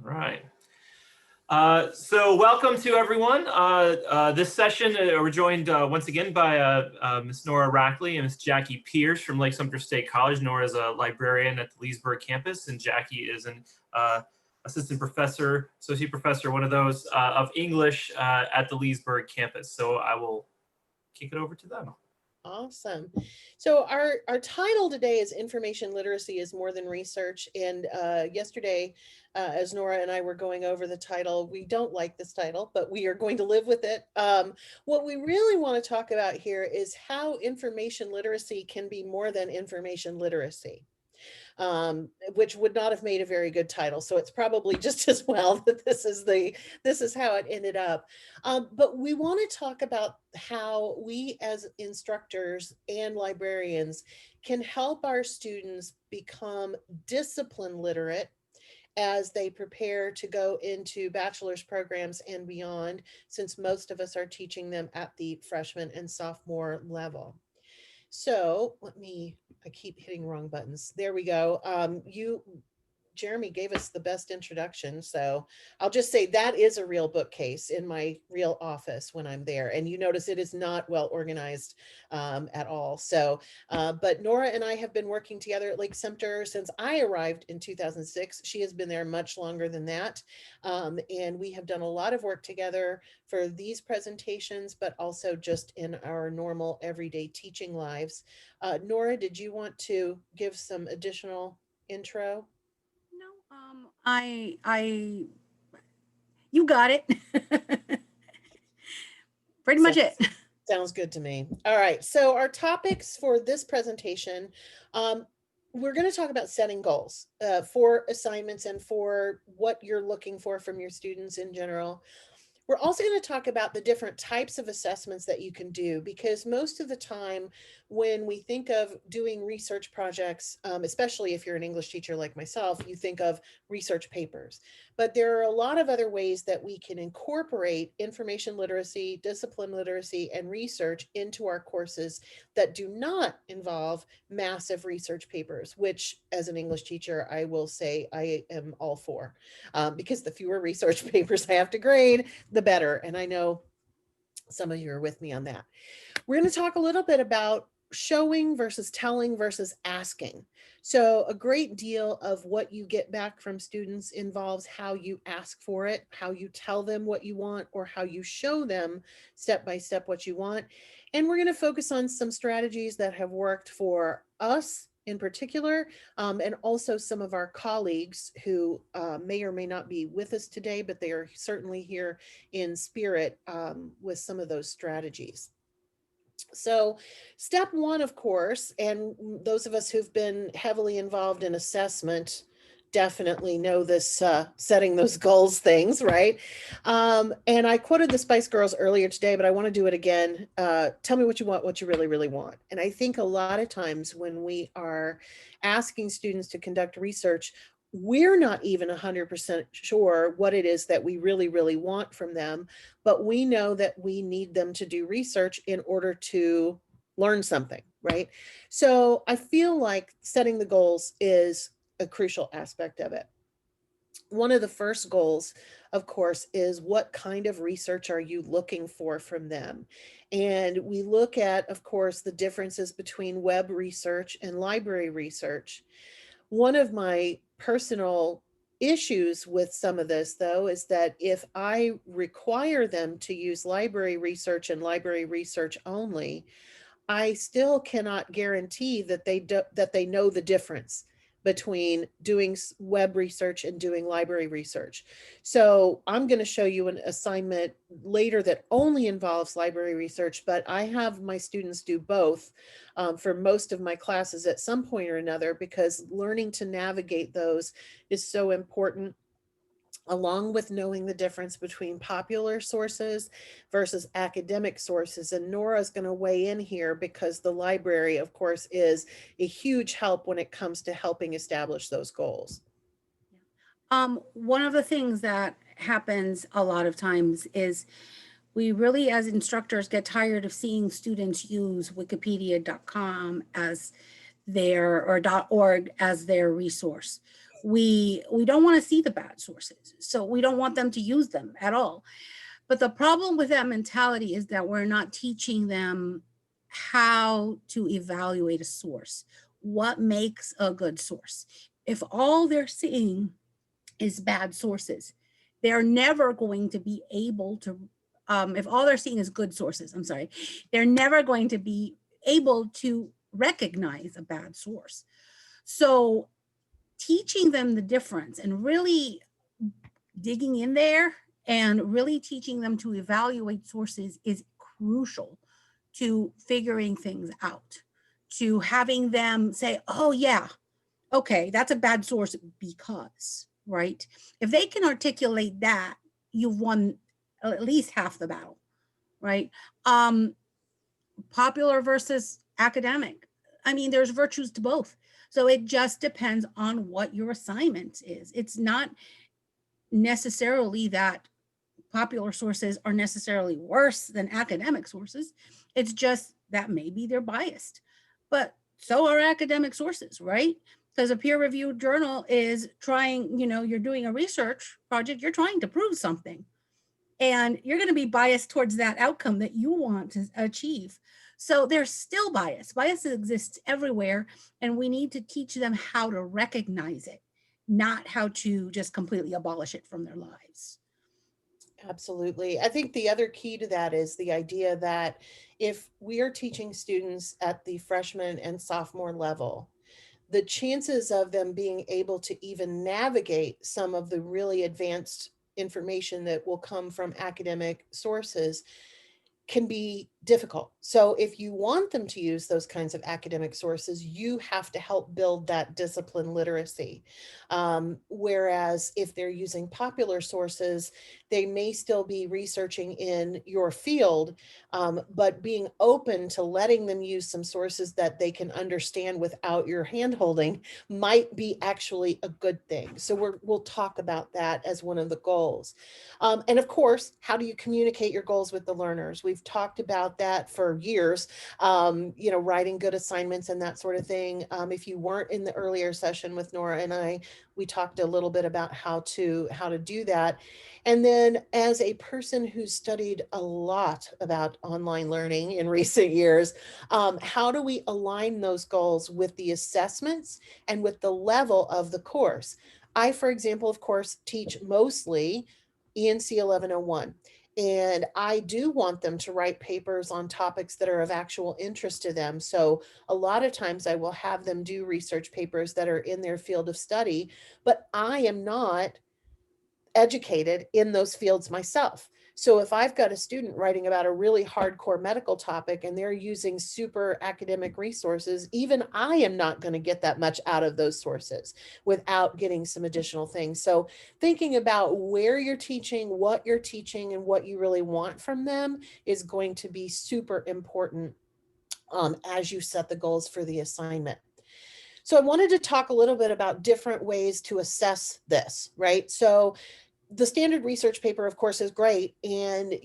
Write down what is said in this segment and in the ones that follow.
Right. So welcome to everyone. This session, we're joined once again by Ms. Nora Rackley and Ms. Jackie Pierce from Lake-Sumter State College. Nora is a librarian at the Leesburg campus, and Jackie is an assistant professor, associate professor, one of those, of English at the Leesburg campus. So I will kick it over to them. Awesome. So our title today is Information Literacy is More Than Research. And yesterday, as Nora and I were going over the title, we don't like this title, but we are going to live with it. What we really want to talk about here is how information literacy can be more than information literacy. Which would not have made a very good title. So it's probably just as well that this is how it ended up. But we want to talk about how we as instructors and librarians can help our students become discipline literate as they prepare to go into bachelor's programs and beyond, since most of us are teaching them at the freshman and sophomore level. So I keep hitting wrong buttons. There we go. Jeremy gave us the best introduction. So I'll just say that is a real bookcase in my real office when I'm there. And you notice it is not well organized at all. So, but Nora and I have been working together at Lake-Sumter since I arrived in 2006. She has been there much longer than that. And we have done a lot of work together for these presentations, but also just in our normal everyday teaching lives. Nora, did you want to give some additional intro? You got it. Pretty much it. Sounds good to me. All right. So our topics for this presentation, we're going to talk about setting goals for assignments and for what you're looking for from your students in general. We're also going to talk about the different types of assessments that you can do, because most of the time when we think of doing research projects, especially if you're an English teacher like myself, you think of research papers. But there are a lot of other ways that we can incorporate information literacy, discipline literacy, and research into our courses that do not involve massive research papers, which as an English teacher, I will say I am all for, because the fewer research papers I have to grade, the better. And I know some of you are with me on that. We're going to talk a little bit about showing versus telling versus asking. So a great deal of what you get back from students involves how you ask for it, how you tell them what you want, or how you show them step by step what you want. And we're going to focus on some strategies that have worked for us in particular, and also some of our colleagues who may or may not be with us today, but they are certainly here in spirit with some of those strategies. So step one, of course, and those of us who've been heavily involved in assessment definitely know this setting those goals things, right? And I quoted the Spice Girls earlier today, but I want to do it again. Tell me what you want, what you really, really want. And I think a lot of times when we are asking students to conduct research, we're not even 100% sure what it is that we really, really want from them, but we know that we need them to do research in order to learn something, right? So I feel like setting the goals is a crucial aspect of it. One of the first goals, of course, is what kind of research are you looking for from them? And we look at, of course, the differences between web research and library research. One of my personal issues with some of this, though, is that if I require them to use library research and library research only, I still cannot guarantee that they know the difference between doing web research and doing library research. So I'm going to show you an assignment later that only involves library research, but I have my students do both for most of my classes at some point or another, because learning to navigate those is so important, along with knowing the difference between popular sources versus academic sources. And Nora's going to weigh in here because the library, of course, is a huge help when it comes to helping establish those goals. One of the things that happens a lot of times is we really, as instructors, get tired of seeing students use wikipedia.com as their or .org as their resource. We don't want to see the bad sources. So we don't want them to use them at all. But the problem with that mentality is that we're not teaching them how to evaluate a source. What makes a good source? If all they're seeing is bad sources, they're never going to be able to, if all they're seeing is good sources, I'm sorry, they're never going to be able to recognize a bad source. So teaching them the difference and really digging in there and really teaching them to evaluate sources is crucial to figuring things out, to having them say, oh yeah, okay, that's a bad source because, right? If they can articulate that, you've won at least half the battle, right? Popular versus academic. I mean, there's virtues to both. So it just depends on what your assignment is. It's not necessarily that popular sources are necessarily worse than academic sources. It's just that maybe they're biased, but so are academic sources, right? Because a peer-reviewed journal is trying, you're doing a research project, you're trying to prove something, and you're going to be biased towards that outcome that you want to achieve. So there's still bias. Bias exists everywhere, and we need to teach them how to recognize it, not how to just completely abolish it from their lives. Absolutely. I think the other key to that is the idea that if we are teaching students at the freshman and sophomore level, the chances of them being able to even navigate some of the really advanced information that will come from academic sources can be difficult. So if you want them to use those kinds of academic sources, you have to help build that discipline literacy. Whereas if they're using popular sources, they may still be researching in your field, but being open to letting them use some sources that they can understand without your handholding might be actually a good thing. So we'll talk about that as one of the goals. And of course, how do you communicate your goals with the learners? We've talked about that for years, writing good assignments and that sort of thing. If you weren't in the earlier session with Nora and I, we talked a little bit about how to do that. And then as a person who's studied a lot about online learning in recent years, how do we align those goals with the assessments and with the level of the course? I, for example, of course, teach mostly ENC 1101. And I do want them to write papers on topics that are of actual interest to them. So a lot of times I will have them do research papers that are in their field of study, but I am not educated in those fields myself. So if I've got a student writing about a really hardcore medical topic and they're using super academic resources, even I am not going to get that much out of those sources without getting some additional things. So thinking about where you're teaching, and what you really want from them is going to be super important as you set the goals for the assignment. So I wanted to talk a little bit about different ways to assess this, right? So the standard research paper, of course, is great. And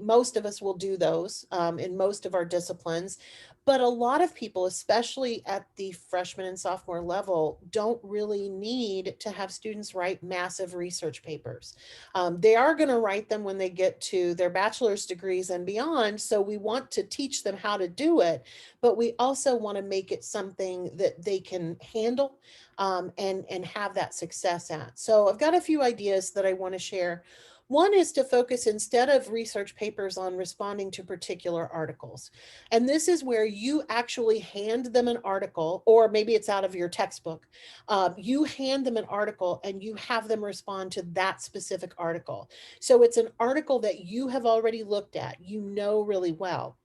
most of us will do those in most of our disciplines. But a lot of people, especially at the freshman and sophomore level, don't really need to have students write massive research papers. They are going to write them when they get to their bachelor's degrees and beyond. So we want to teach them how to do it, but we also want to make it something that they can handle and have that success at. So I've got a few ideas that I want to share. One is to focus instead of research papers on responding to particular articles. And this is where you actually hand them an article, or maybe it's out of your textbook. You hand them an article and you have them respond to that specific article. So it's an article that you have already looked at, really well.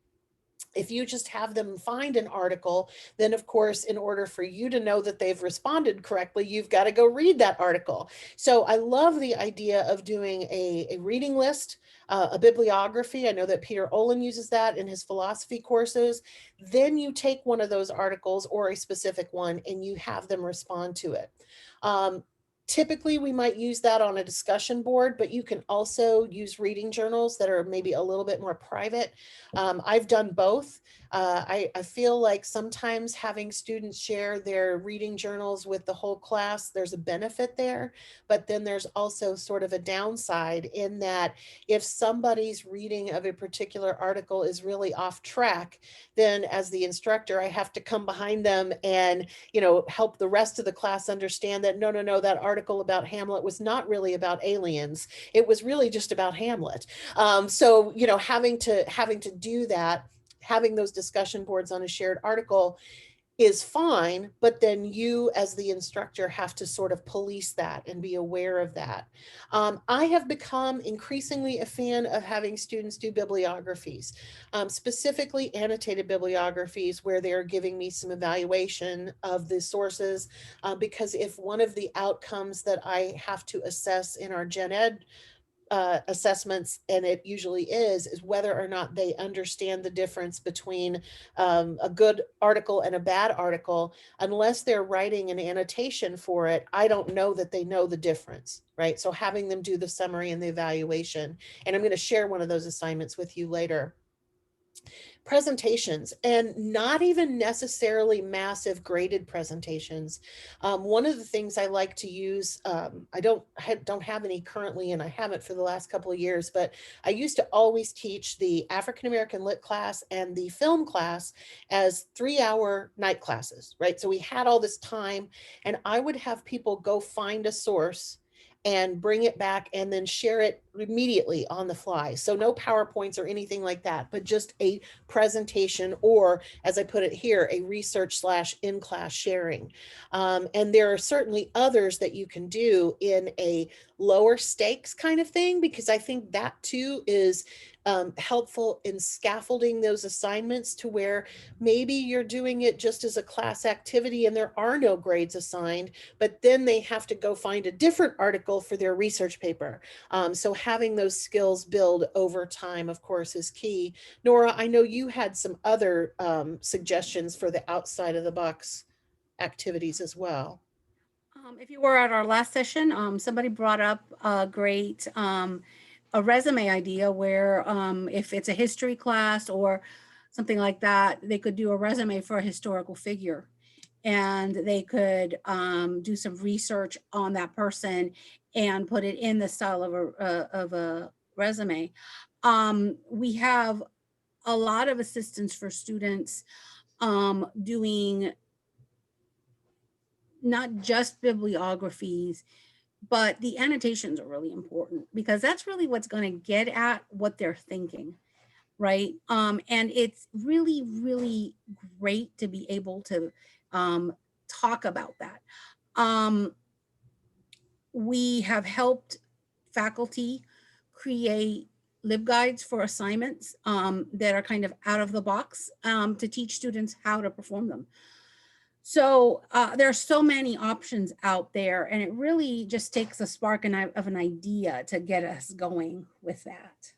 If you just have them find an article, then of course, in order for you to know that they've responded correctly, you've got to go read that article. So I love the idea of doing a reading list, a bibliography. I know that Peter Olin uses that in his philosophy courses. Then you take one of those articles or a specific one and you have them respond to it. Typically, we might use that on a discussion board, but you can also use reading journals that are maybe a little bit more private. I've done both. I feel like sometimes having students share their reading journals with the whole class, there's a benefit there, but then there's also sort of a downside in that if somebody's reading of a particular article is really off track, then as the instructor, I have to come behind them and, help the rest of the class understand that no, that article about Hamlet was not really about aliens. It was really just about Hamlet. So, having to do that, having those discussion boards on a shared article is fine, but then you as the instructor have to sort of police that and be aware of that. I have become increasingly a fan of having students do bibliographies, specifically annotated bibliographies where they're giving me some evaluation of the sources, because if one of the outcomes that I have to assess in our gen ed assessments, and it usually is whether or not they understand the difference between a good article and a bad article. Unless they're writing an annotation for it, I don't know that they know the difference, right? So having them do the summary and the evaluation, and I'm going to share one of those assignments with you later. Presentations, and not even necessarily massive graded presentations. One of the things I like to use, I don't have any currently, and I haven't for the last couple of years, but I used to always teach the African American Lit class and the film class as 3-hour night classes, right? So we had all this time, and I would have people go find a source and bring it back and then share it immediately on the fly. So no PowerPoints or anything like that, but just a presentation, or as I put it here, a research / in-class sharing. And there are certainly others that you can do in a lower stakes kind of thing, because I think that too is helpful in scaffolding those assignments to where maybe you're doing it just as a class activity and there are no grades assigned, but then they have to go find a different article for their research paper. So having those skills build over time, of course, is key. Nora, I know you had some other suggestions for the outside of the box activities as well. If you were at our last session, somebody brought up a great a resume idea where if it's a history class or something like that, they could do a resume for a historical figure, and they could do some research on that person and put it in the style of a resume. We have a lot of assistance for students doing not just bibliographies, but the annotations are really important because that's really what's going to get at what they're thinking, right? And it's really, really great to be able to talk about that. We have helped faculty create LibGuides for assignments that are kind of out of the box to teach students how to perform them. So there are so many options out there, and it really just takes a spark of an idea to get us going with that.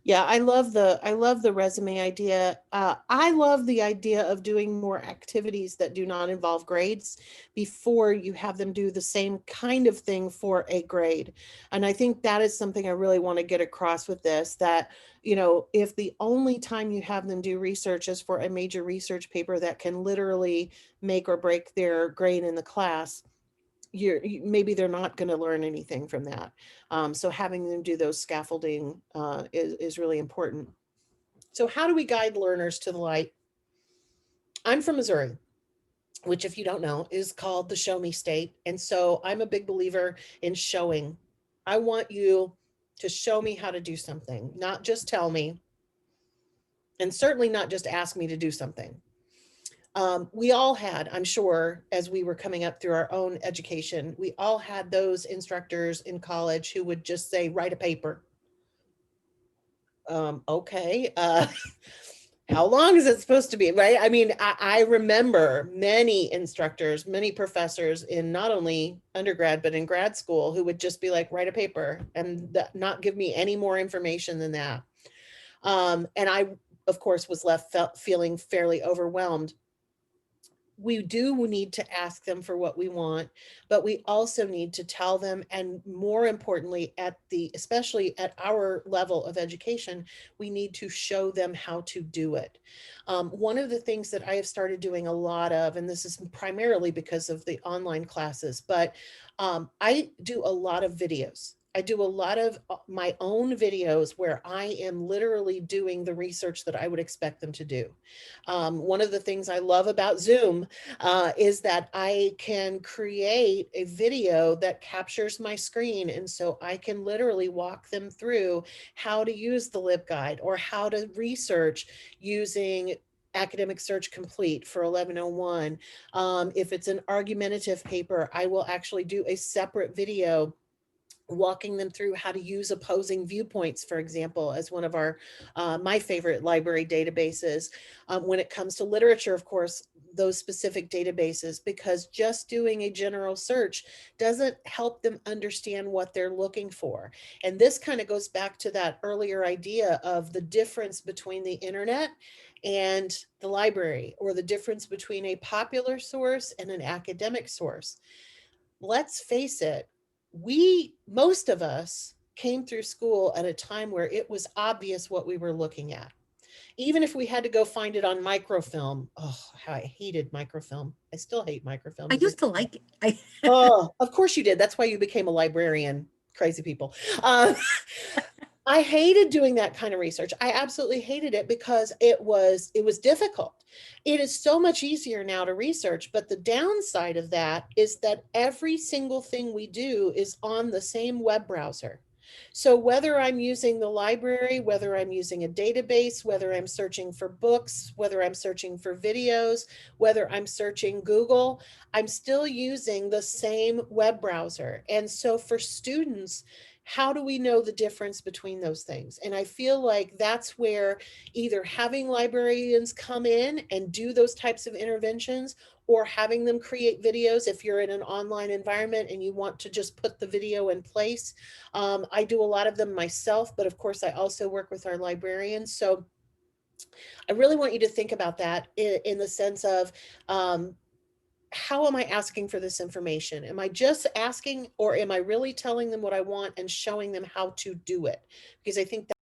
Yeah, I love the resume idea. I love the idea of doing more activities that do not involve grades before you have them do the same kind of thing for a grade. And I think that is something I really want to get across with this, that, if the only time you have them do research is for a major research paper that can literally make or break their grade in the class, maybe they're not going to learn anything from that. So having them do those scaffolding is really important. So how do we guide learners to the light? I'm from Missouri, which, if you don't know, is called the Show Me State. And so I'm a big believer in showing. I want you to show me how to do something, not just tell me, and certainly not just ask me to do something. We all had, I'm sure, as we were coming up through our own education, we all had those instructors in college who would just say, write a paper. Okay. How long is it supposed to be, right? I mean, I remember many instructors, many professors in not only undergrad, but in grad school who would just be like, write a paper and not give me any more information than that. And I, of course, was left feeling fairly overwhelmed. we do need to ask them for what we want, but we also need to tell them, and more importantly, especially at our level of education, we need to show them how to do it. One of the things that I have started doing a lot of, and this is primarily because of the online classes, but I do a lot of videos. I do a lot of my own videos where I am literally doing the research that I would expect them to do. One of the things I love about Zoom is that I can create a video that captures my screen. And so I can literally walk them through how to use the LibGuide or how to research using Academic Search Complete for 1101. If it's an argumentative paper, I will actually do a separate video walking them through how to use opposing viewpoints, for example, as one of my favorite library databases. When it comes to literature, of course, those specific databases, because just doing a general search doesn't help them understand what they're looking for. And this kind of goes back to that earlier idea of the difference between the internet and the library, or the difference between a popular source and an academic source. Let's face it, most of us came through school at a time where it was obvious what we were looking at. Even if we had to go find it on microfilm. Oh, how I hated microfilm. I still hate microfilm. I used to like it. Oh, of course you did. That's why you became a librarian. Crazy people. I hated doing that kind of research. I absolutely hated it because it was difficult. It is so much easier now to research, but the downside of that is that every single thing we do is on the same web browser. So whether I'm using the library, whether I'm using a database, whether I'm searching for books, whether I'm searching for videos, whether I'm searching Google, I'm still using the same web browser. And so for students, how do we know the difference between those things? And I feel like that's where either having librarians come in and do those types of interventions, or having them create videos if you're in an online environment and you want to just put the video in place. I do a lot of them myself, but of course I also work with our librarians. So I really want you to think about that in the sense of, how am I asking for this information? Am I just asking, or am I really telling them what I want and showing them how to do it? Because I think